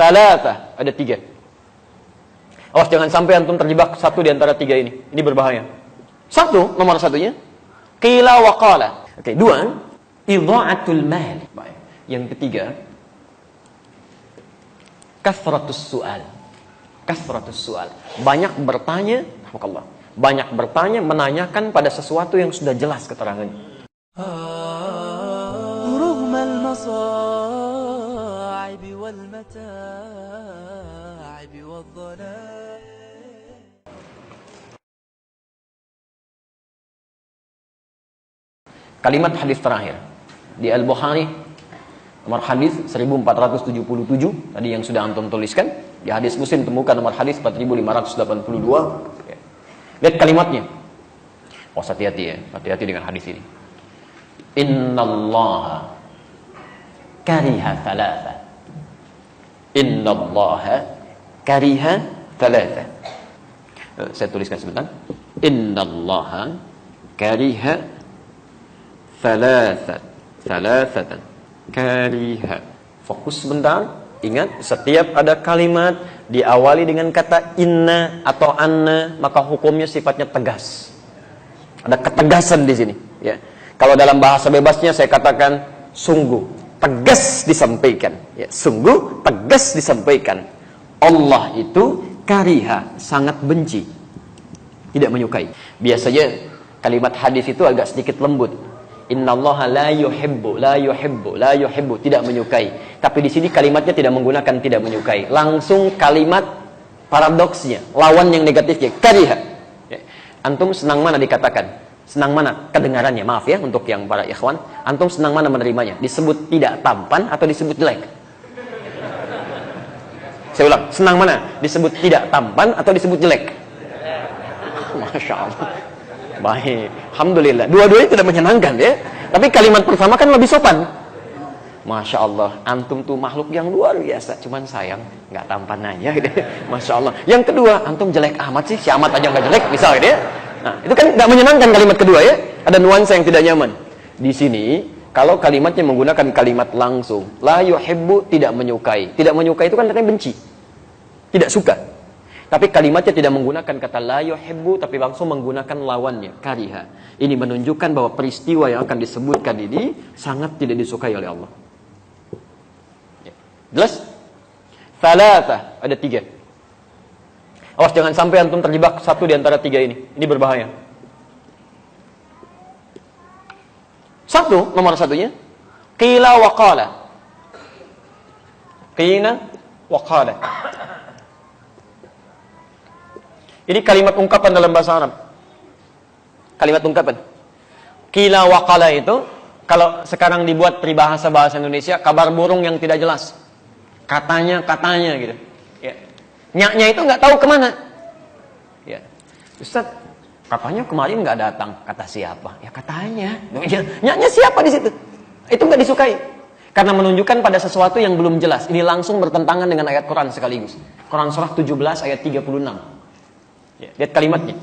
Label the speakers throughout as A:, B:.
A: Thalatha, ada 3. Awas jangan sampai antum terjebak satu di antara 3 ini. Ini berbahaya. Nomor satunya qila wa qala. Oke, 2, idha'atul mal. Baik. Yang ketiga, kasratus su'al. Banyak bertanya, Allah. Banyak bertanya, menanyakan pada sesuatu yang sudah jelas keterangannya.
B: رغم المصاعب والمتاعب والضلال.
A: Kalimat hadis terakhir di Al-Bukhari, nomor hadis 1477, tadi yang sudah antum tuliskan. Di hadis Muslim temukan nomor hadis 4582. Lihat kalimatnya. Oh, hati-hati ya, hati-hati dengan hadis ini. Innallaha kariha thalatha. Innallaha kariha thalatha. Saya tuliskan sebentar. Innallaha kariha thalathatan. Kariha. Fokus sebentar. Ingat, setiap ada kalimat diawali dengan kata inna atau anna, maka hukumnya sifatnya tegas. Ada ketegasan di sini, ya. Kalau dalam bahasa bebasnya saya katakan sungguh tegas disampaikan, ya. Sungguh tegas disampaikan. Allah itu kariha, sangat benci, tidak menyukai. Biasanya kalimat hadis itu agak sedikit lembut. Innallaha la yuhibbu, tidak menyukai. Tapi di sini kalimatnya tidak menggunakan tidak menyukai. Langsung kalimat paradoksnya, lawan yang negatifnya, kariha. Antum senang mana dikatakan? Senang mana kedengarannya? Maaf ya untuk yang para ikhwan. Antum senang mana menerimanya? Disebut tidak tampan atau disebut jelek? Saya ulang, senang mana? Disebut tidak tampan atau disebut jelek? Masya Allah. Baik, alhamdulillah. Dua-duanya tidak menyenangkan ya. Tapi kalimat pertama kan lebih sopan. Masya Allah, antum tuh makhluk yang luar biasa. Cuman sayang, nggak tampan aja gitu. Masya Allah. Yang kedua, antum jelek amat sih. Si amat aja nggak jelek, misal gitu ya. Nah, itu kan nggak menyenangkan kalimat kedua ya. Ada nuansa yang tidak nyaman. Di sini, kalau kalimatnya menggunakan kalimat langsung, la yuhibbu, tidak menyukai. Tidak menyukai itu kan artinya benci. Tidak suka. Tapi kalimatnya tidak menggunakan kata la yuhibbu, tapi langsung menggunakan lawannya, kariha. Ini menunjukkan bahwa peristiwa yang akan disebutkan ini sangat tidak disukai oleh Allah. Ya. Jelas? Thalatha, ada 3. Awas jangan sampai antum terjebak satu di antara 3 ini. Ini berbahaya. Nomor satunya qila wa qala. Qila wa qala. Ini kalimat ungkapan dalam bahasa Arab. Kalimat ungkapan. Qila wa qala itu, kalau sekarang dibuat peribahasa bahasa Indonesia, kabar burung yang tidak jelas. Katanya gitu. Ya. Nyaknya itu nggak tahu kemana. Ya. Ustaz, katanya kemarin nggak datang. Kata siapa? Ya katanya. Nyaknya siapa di situ? Itu nggak disukai. Karena menunjukkan pada sesuatu yang belum jelas. Ini langsung bertentangan dengan ayat Quran sekaligus. Quran surah 17 ayat 36. Ya, lihat kalimatnya.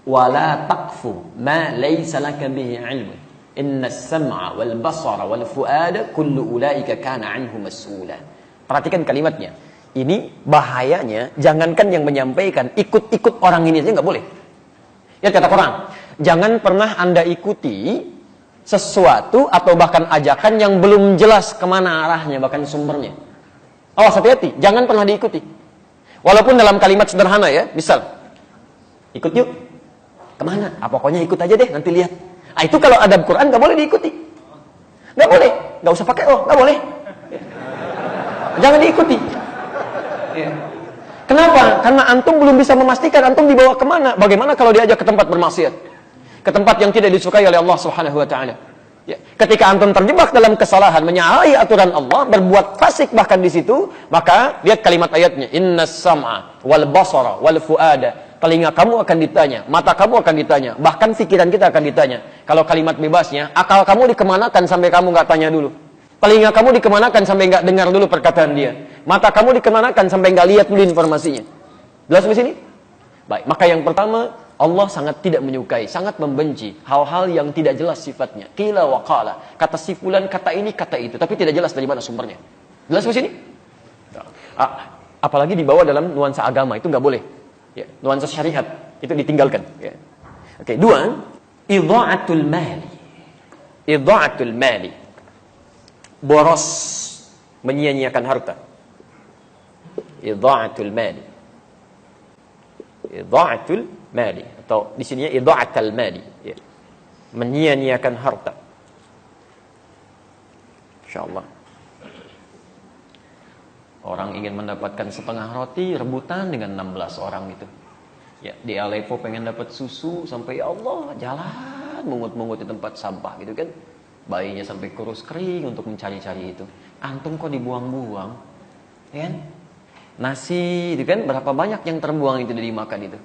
A: Wala taqfu ma laysa laka bihi 'ilmun. Innas sam'a wal basara wal fuada kullu ulaika kana 'anhu mas'ula. Perhatikan kalimatnya. Ini bahayanya, jangankan yang menyampaikan, ikut-ikut orang ini aja nggak boleh. Ya kata Quran, jangan pernah Anda ikuti sesuatu atau bahkan ajakan yang belum jelas kemana arahnya, bahkan sumbernya. Awas, hati-hati, jangan pernah diikuti. Walaupun dalam kalimat sederhana ya, misal, ikut yuk. Kemana? Pokoknya ikut aja deh, nanti lihat. Itu kalau adab Quran nggak boleh diikuti. Nggak boleh. Nggak usah pakai nggak boleh. Jangan diikuti. Ya. Kenapa? Karena antum belum bisa memastikan antum dibawa kemana. Bagaimana kalau diajak ke tempat bermaksiat? Ke tempat yang tidak disukai oleh Allah Subhanahu wa Ta'ala. Ya. Ketika antum terjebak dalam kesalahan, menyalahi aturan Allah, berbuat fasik bahkan di situ, maka lihat kalimat ayatnya. Innas sam'a wal basara wal fuada. Telinga kamu akan ditanya, mata kamu akan ditanya, bahkan pikiran kita akan ditanya. Kalau kalimat bebasnya, akal kamu dikemanakan sampai kamu nggak tanya dulu. Telinga kamu dikemanakan sampai nggak dengar dulu perkataan dia. Mata kamu dikemanakan sampai nggak lihat dulu informasinya. Jelas di sini? Baik, maka yang pertama, Allah sangat tidak menyukai, sangat membenci hal-hal yang tidak jelas sifatnya. Qila wa qala. Kata si fulan, kata ini, kata itu, tapi tidak jelas dari mana sumbernya. Jelas di sini? Apalagi dibawa dalam nuansa agama, itu nggak boleh. Ya, nuansa syariat itu ditinggalkan. Ya. Oke, 2, idha'atul mali. Idha'atul mali. Boros, menyia-nyiakan harta. Idha'atul mali. Idha'atul mali, atau di sini idha'atul mali. Ya. Menyia-nyiakan harta. Insyaallah. Orang ingin mendapatkan setengah roti, rebutan dengan 16 orang itu. Ya, di Aleppo pengen dapat susu sampai ya Allah, jalan mungut-mungut di tempat sampah gitu kan. Bayinya sampai kurus kering untuk mencari-cari itu. Antum kok dibuang-buang? Ya kan? Nasi itu kan berapa banyak yang terbuang itu dimakan itu.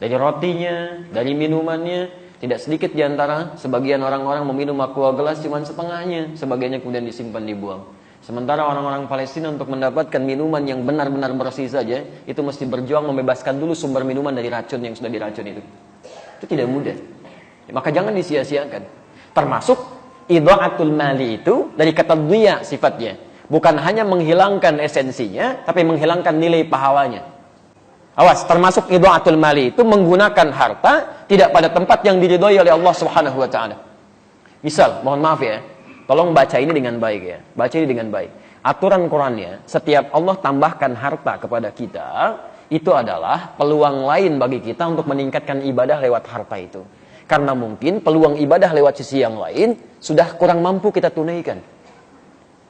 A: Dari rotinya, dari minumannya, tidak sedikit di antara sebagian orang-orang meminum aqua gelas cuma setengahnya, sebagiannya kemudian disimpan dibuang. Sementara orang-orang Palestina untuk mendapatkan minuman yang benar-benar bersih saja, itu mesti berjuang membebaskan dulu sumber minuman dari racun yang sudah diracun itu. Itu tidak mudah. Maka jangan disia-siakan. Termasuk idha'atul mali itu dari kata dhiya sifatnya. Bukan hanya menghilangkan esensinya, tapi menghilangkan nilai pahalanya. Awas, termasuk idha'atul mali itu menggunakan harta tidak pada tempat yang diridhoi oleh Allah Subhanahu wa taala. Misal, mohon maaf ya, tolong baca ini dengan baik ya. Baca ini dengan baik. Aturan Qur'annya, setiap Allah tambahkan harta kepada kita, itu adalah peluang lain bagi kita untuk meningkatkan ibadah lewat harta itu. Karena mungkin peluang ibadah lewat sisi yang lain sudah kurang mampu kita tunaikan.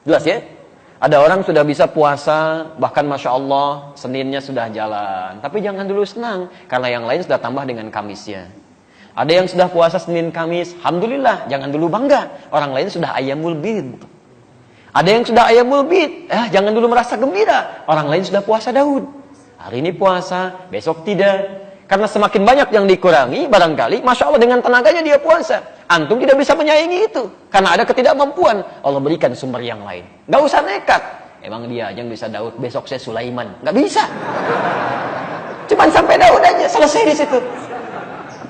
A: Jelas ya? Ada orang sudah bisa puasa, bahkan Masya Allah, Seninnya sudah jalan. Tapi jangan dulu senang, karena yang lain sudah tambah dengan Kamisnya. Ada yang sudah puasa Senin Kamis, Alhamdulillah, jangan dulu bangga. Orang lain sudah Ayyamul Bid. Ada yang sudah Ayyamul Bid, jangan dulu merasa gembira. Orang lain sudah puasa Daud. Hari ini puasa, besok tidak. Karena semakin banyak yang dikurangi, barangkali, Masya Allah dengan tenaganya dia puasa. Antum tidak bisa menyaingi itu. Karena ada ketidakmampuan. Allah berikan sumber yang lain. Gak usah nekat. Emang dia yang bisa Daud, besok saya Sulaiman. Gak bisa. Cuman sampai Daud aja, selesai di situ.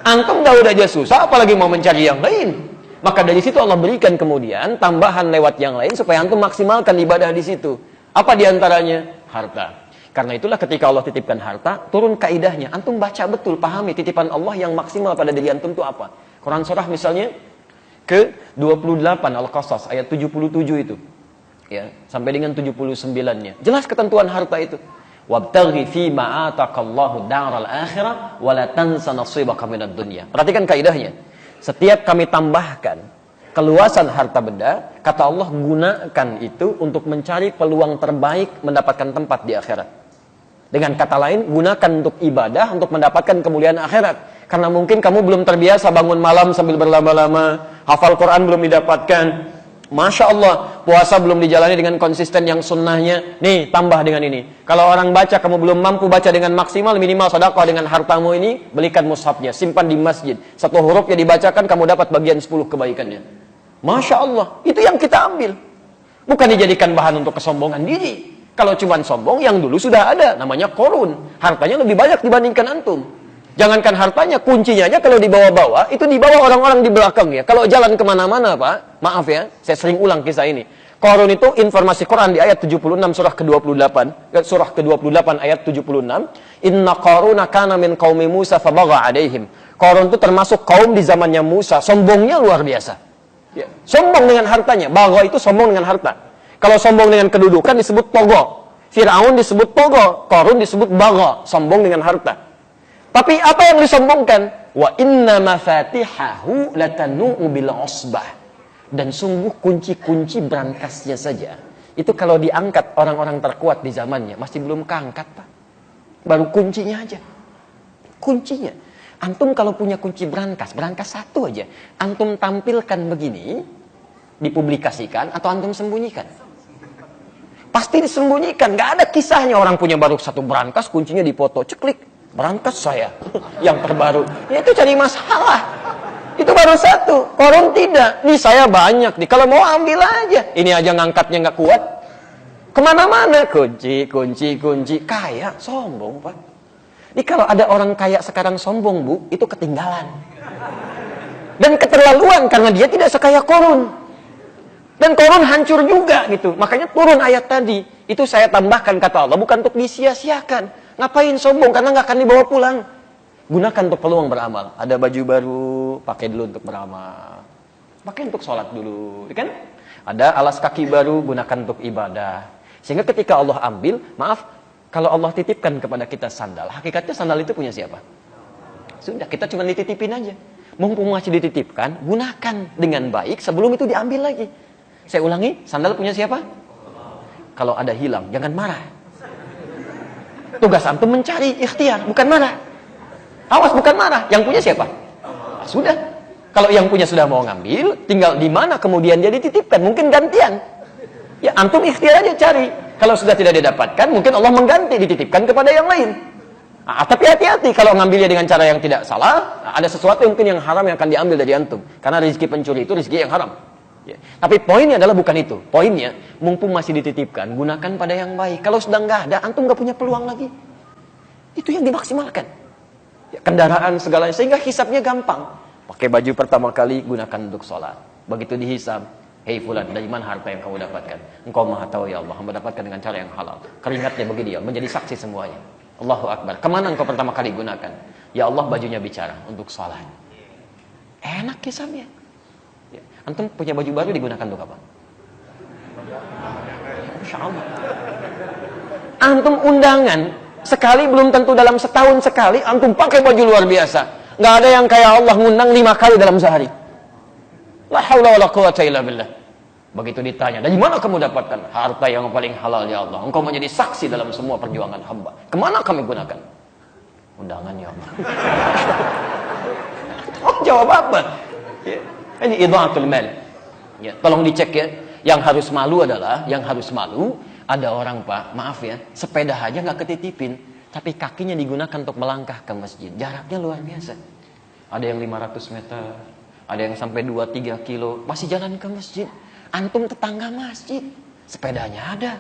A: Antum Daud aja susah, apalagi mau mencari yang lain. Maka dari situ Allah berikan kemudian tambahan lewat yang lain supaya antum maksimalkan ibadah di situ. Apa diantaranya? Harta. Karena itulah ketika Allah titipkan harta, turun kaidahnya. Antum baca betul, pahami titipan Allah yang maksimal pada diri antum itu apa. Quran surah misalnya ke 28 Al-Qasas ayat 77 itu. Ya, sampai dengan 79-nya. Jelas ketentuan harta itu. Wabtaghi fi ma ataqallahu daral akhirah wa la tansa nasibaka minad dunya. Perhatikan kaidahnya. Setiap kami tambahkan keluasan harta benda, kata Allah gunakan itu untuk mencari peluang terbaik mendapatkan tempat di akhirat. Dengan kata lain, gunakan untuk ibadah, untuk mendapatkan kemuliaan akhirat. Karena mungkin kamu belum terbiasa bangun malam sambil berlama-lama, hafal Quran belum didapatkan. Masya Allah, puasa belum dijalani dengan konsisten yang sunnahnya. Nih, tambah dengan ini. Kalau orang baca, kamu belum mampu baca dengan maksimal, minimal sedekah dengan hartamu ini, belikan mushafnya, simpan di masjid. Satu hurufnya dibacakan, kamu dapat bagian 10 kebaikannya. Masya Allah, itu yang kita ambil. Bukan dijadikan bahan untuk kesombongan diri. Kalau cuma sombong, yang dulu sudah ada, namanya korun. Hartanya lebih banyak dibandingkan antum. Jangankan hartanya, kuncinya aja kalau dibawa-bawa, itu dibawa orang-orang di belakang ya. Kalau jalan kemana-mana Pak, maaf ya, saya sering ulang kisah ini. Korun itu informasi Quran di ayat 76 surah ke-28, surah ke-28 ayat 76. Inna Qaruna kana min qaumi Musa fabagha alaihim. Korun itu termasuk kaum di zamannya Musa, sombongnya luar biasa. Ya. Sombong dengan hartanya, bagha itu sombong dengan harta. Kalau sombong dengan kedudukan disebut togo. Fir'aun disebut togo. Qarun disebut bagha. Sombong dengan harta. Tapi apa yang disombongkan? Wa inna mafatihahu latanu'u bil usbah. Dan sungguh kunci-kunci berangkasnya saja. Itu kalau diangkat orang-orang terkuat di zamannya. Masih belum keangkat Pak. Baru kuncinya aja. Kuncinya. Antum kalau punya kunci berangkas satu aja. Antum tampilkan begini. Dipublikasikan atau antum sembunyikan. Pasti disembunyikan, nggak ada kisahnya orang punya baru satu berangkas, kuncinya dipoto, ceklik, berangkas saya, yang terbaru. Ya itu cari masalah. Itu baru satu, korun tidak. Nih saya banyak nih, kalau mau ambil aja. Ini aja ngangkatnya nggak kuat. Kemana-mana, kunci, kaya, sombong Pak. Ini kalau ada orang kaya sekarang sombong Bu, itu ketinggalan. Dan keterlaluan karena dia tidak sekaya korun. Dan Korun hancur juga gitu. Makanya turun ayat tadi. Itu saya tambahkan kata Allah, bukan untuk disia-siakan. Ngapain sombong? Karena nggak akan dibawa pulang. Gunakan untuk peluang beramal. Ada baju baru, pakai dulu untuk beramal. Pakai untuk sholat dulu, kan? Ada alas kaki baru, gunakan untuk ibadah. Sehingga ketika Allah ambil, maaf, kalau Allah titipkan kepada kita sandal, hakikatnya sandal itu punya siapa? Sudah, kita cuma dititipin aja. Mumpung masih dititipkan, gunakan dengan baik sebelum itu diambil lagi. Saya ulangi, sandal punya siapa? Kalau ada hilang, jangan marah. Tugas antum mencari, ikhtiar, bukan marah. Awas, bukan marah. Yang punya siapa? Nah, sudah. Kalau yang punya sudah mau ngambil, tinggal di mana kemudian dia dititipkan. Mungkin gantian. Ya, antum ikhtiar aja cari. Kalau sudah tidak didapatkan, mungkin Allah mengganti, dititipkan kepada yang lain. Nah, tapi hati-hati kalau ngambilnya dengan cara yang tidak salah, ada sesuatu yang mungkin yang haram yang akan diambil dari antum. Karena rezeki pencuri itu rezeki yang haram. Ya. Tapi poinnya adalah bukan itu. Poinnya, mumpung masih dititipkan, gunakan pada yang baik. Kalau sudah nggak ada, antum nggak punya peluang lagi. Itu yang dimaksimalkan. Ya, kendaraan segalanya, sehingga hisapnya gampang. Pakai baju pertama kali, gunakan untuk sholat. Begitu dihisap, hei fulan, dari mana harta yang kamu dapatkan? Engkau maha tahu ya Allah, hamba dapatkan dengan cara yang halal. Keringatnya bagi dia, menjadi saksi semuanya. Allahu Akbar. Kemana engkau pertama kali gunakan? Ya Allah, bajunya bicara untuk sholat. Enak hisapnya. Ya. Antum punya baju baru digunakan untuk apa? Masya Allah. Antum undangan sekali belum tentu dalam setahun sekali antum pakai baju luar biasa. Nggak ada yang kayak Allah ngundang 5 kali dalam sehari. La haula wala quwata illa billah. Begitu ditanya, dari mana kamu dapatkan harta yang paling halal ya Allah? Engkau menjadi saksi dalam semua perjuangan hamba. Kemana kami gunakan? Undangan ya Allah. Oh, jawab apa? Ya. Ini idha'atul mal. Ya, tolong dicek ya. Yang harus malu adalah, ada orang Pak, maaf ya, sepeda aja nggak ketitipin, tapi kakinya digunakan untuk melangkah ke masjid. Jaraknya luar biasa. Ada yang 500 meter, ada yang sampai 2-3 kilo, masih jalan ke masjid. Antum tetangga masjid, sepedanya ada,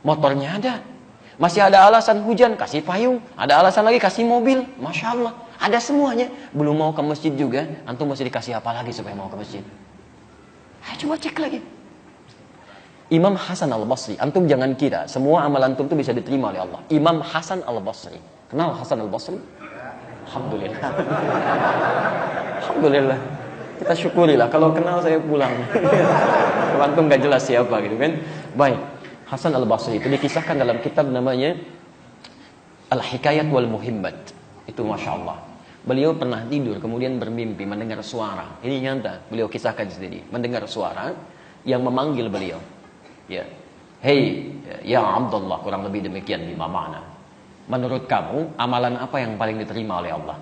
A: motornya ada. Masih ada alasan hujan, kasih payung. Ada alasan lagi, kasih mobil. Masya Allah, ada semuanya. Belum mau ke masjid juga, antum mesti dikasih apa lagi supaya mau ke masjid? Ayo coba cek lagi. Imam Hasan Al-Basri, antum jangan kira semua amalan antum itu bisa diterima oleh Allah. Imam Hasan Al-Basri, kenal Hasan Al-Basri? Alhamdulillah. Alhamdulillah. Kita syukurilah, kalau kenal saya pulang. Kalau antum gak jelas siapa gitu kan. Baik, Hasan Al-Basri itu dikisahkan dalam kitab namanya Al-Hikayat wal Muhimmat. Itu Masya Allah. Beliau pernah tidur kemudian bermimpi mendengar suara. Ini nyata, beliau kisahkan sendiri. Mendengar suara yang memanggil beliau. Ya, hei, ya Abdullah, kurang lebih demikian lima makna. Menurut kamu, amalan apa yang paling diterima oleh Allah?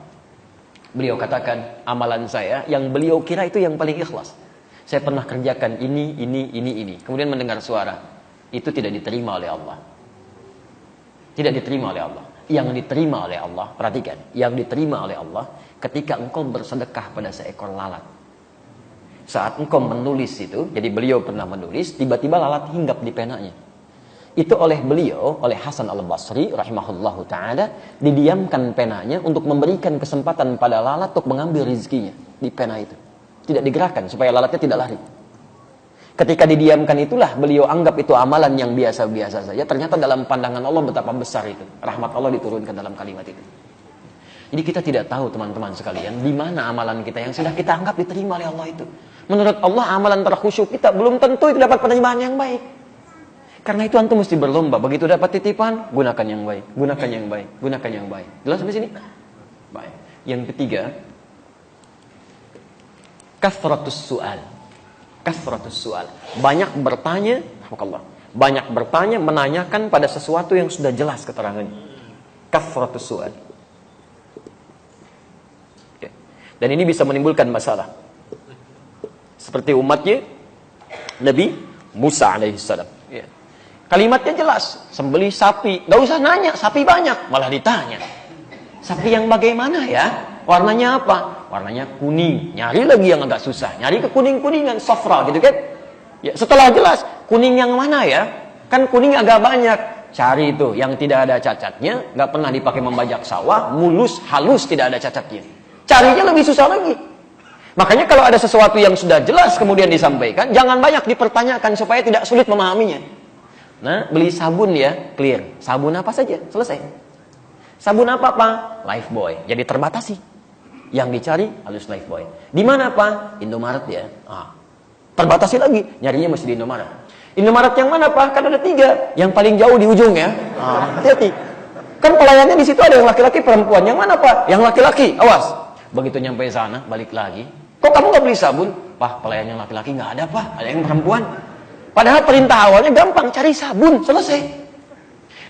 A: Beliau katakan, amalan saya yang beliau kira itu yang paling ikhlas. Saya pernah kerjakan ini. Kemudian mendengar suara, itu tidak diterima oleh Allah. Tidak diterima oleh Allah. Yang diterima oleh Allah, perhatikan, yang diterima oleh Allah ketika engkau bersedekah pada seekor lalat. Saat engkau menulis itu, jadi beliau pernah menulis, tiba-tiba lalat hinggap di penanya. Itu oleh beliau, oleh Hasan Al-Basri rahimahullahu ta'ala, didiamkan penanya untuk memberikan kesempatan pada lalat untuk mengambil rezekinya di pena itu. Tidak digerakkan supaya lalatnya tidak lari. Ketika didiamkan itulah beliau anggap itu amalan yang biasa-biasa saja. Ternyata dalam pandangan Allah betapa besar itu. Rahmat Allah diturunkan dalam kalimat itu. Jadi kita tidak tahu teman-teman sekalian, di mana amalan kita yang sudah kita anggap diterima oleh Allah itu. Menurut Allah amalan terkhusyuk kita belum tentu itu dapat penerimaan yang baik. Karena itu antum mesti berlomba. Begitu dapat titipan, gunakan yang baik, gunakan yang baik, gunakan yang baik. Jelas sampai sini? Baik. Yang ketiga, kathratus su'al. Kathratus su'al. Banyak bertanya, banyak bertanya, menanyakan pada sesuatu yang sudah jelas keterangannya. Kathratus su'al. Dan ini bisa menimbulkan masalah. Seperti umatnya Nabi Musa alaihissalam. Ya. Kalimatnya jelas, sembelih sapi, gak usah nanya, sapi banyak, malah ditanya. Sapi yang bagaimana ya? Warnanya apa? Warnanya kuning. Nyari lagi yang agak susah. Nyari ke kuning-kuningan, safra gitu kan? Ya, setelah jelas, kuning yang mana ya? Kan kuning agak banyak. Cari itu yang tidak ada cacatnya, gak pernah dipakai membajak sawah, mulus, halus, tidak ada cacatnya. Carinya lebih susah lagi. Makanya kalau ada sesuatu yang sudah jelas kemudian disampaikan, jangan banyak dipertanyakan supaya tidak sulit memahaminya. Nah, beli sabun ya, clear. Sabun apa saja, selesai. Sabun apa, Pak? Lifebuoy. Jadi terbatasi. Yang dicari halus Lifebuoy. Di mana, Pak? Indomaret ya. Terbatasi lagi, nyarinya mesti di Indomaret. Indomaret yang mana, Pak? Kan ada 3. Yang paling jauh di ujung ya. Hati-hati. Kan pelayannya di situ ada yang laki-laki, perempuan. Yang mana, Pak? Yang laki-laki. Awas. Begitu nyampe sana, balik lagi. Kok kamu nggak beli sabun? Pak, pelayan yang laki-laki nggak ada, Pak. Ada yang perempuan. Padahal perintah awalnya gampang, cari sabun, selesai.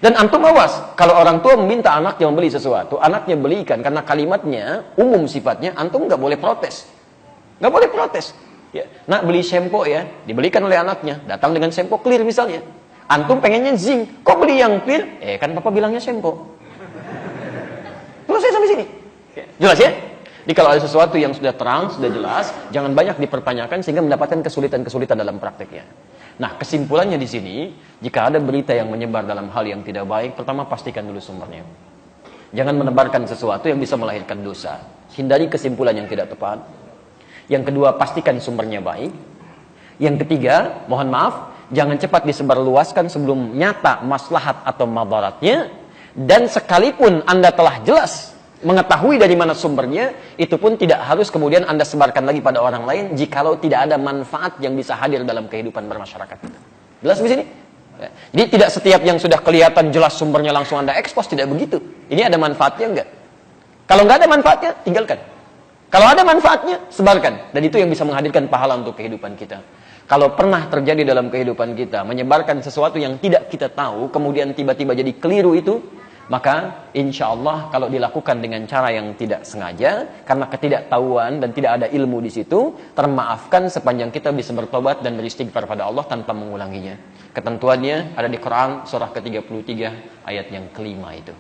A: Dan antum awas, kalau orang tua meminta anaknya membeli sesuatu, anaknya belikan karena kalimatnya umum sifatnya, antum nggak boleh protes. Nggak boleh protes. Ya, nak beli shampoo ya, dibelikan oleh anaknya, datang dengan shampoo clear misalnya. Antum pengennya zinc, kok beli yang clear? Kan papa bilangnya shampoo. Selesai sampai sini. Jelas ya? Jadi kalau ada sesuatu yang sudah terang, sudah jelas, jangan banyak dipertanyakan sehingga mendapatkan kesulitan-kesulitan dalam prakteknya. Nah, kesimpulannya di sini, jika ada berita yang menyebar dalam hal yang tidak baik, pertama pastikan dulu sumbernya. Jangan menebarkan sesuatu yang bisa melahirkan dosa. Hindari kesimpulan yang tidak tepat. Yang kedua, pastikan sumbernya baik. Yang ketiga, mohon maaf, jangan cepat disebarluaskan sebelum nyata maslahat atau madaratnya. Dan sekalipun Anda telah jelas mengetahui dari mana sumbernya, itu pun tidak harus kemudian Anda sebarkan lagi pada orang lain jikalau tidak ada manfaat yang bisa hadir dalam kehidupan bermasyarakat kita. Jelas di sini? Ya. Jadi tidak setiap yang sudah kelihatan jelas sumbernya langsung Anda ekspos, tidak begitu. Ini ada manfaatnya enggak? Kalau enggak ada manfaatnya, tinggalkan. Kalau ada manfaatnya, sebarkan. Dan itu yang bisa menghadirkan pahala untuk kehidupan kita. Kalau pernah terjadi dalam kehidupan kita, menyebarkan sesuatu yang tidak kita tahu, kemudian tiba-tiba jadi keliru itu, maka insya Allah kalau dilakukan dengan cara yang tidak sengaja, karena ketidaktahuan dan tidak ada ilmu di situ, termaafkan sepanjang kita bisa bertobat dan beristighfar pada Allah tanpa mengulanginya. Ketentuannya ada di Quran surah ke-33 ayat yang kelima itu.